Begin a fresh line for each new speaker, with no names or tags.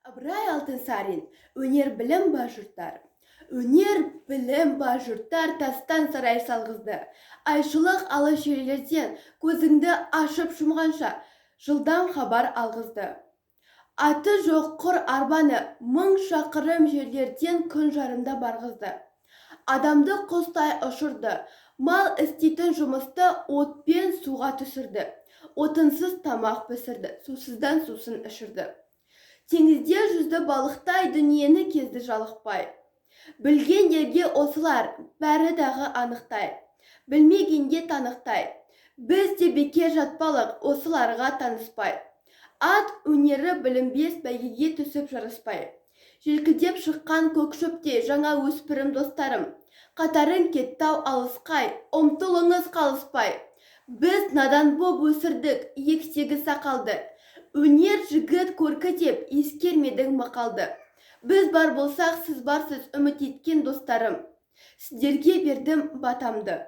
Ыбырай Алтынсарин, өнер білім ба жұрттар. Өнер білім ба жұрттар тастан сарай салғызды. Айшылық алы жерлерден көзіңді ашып жұмғанша жылдам хабар алғызды. Аты жоқ құр арбаны 1000 шақырым жерлерден күн жарымда барғызды. Адамды құстай ұшырды, мал істейтін жұмысты отпен суға түсірді. Отынсыз тамақ пісірді, сусыздан сусын ішірді. Теңізде жүзді балықтай дүниені кезді жалықпай. Білген ерге осылар бәрі дағы анықтай. Білмегенде танықтай. Біз де бекер жатпалық осыларға таныспай. Ат өнері білінбес бәйгеге түсіп жарыспай. Желкідеп шыққан көк шөпте жаңа өспірім достарым. Қатарын кеттау алысқай, ұмтылыңыз қалыспай. Біз надан боп өсірдік, ексегі сақалды. Өнер жігіт көркі деп ескермедің мақалды. Біз бар болсақ, сіз барсыз үміт еткен достарым. Сіздерге бердім батамды.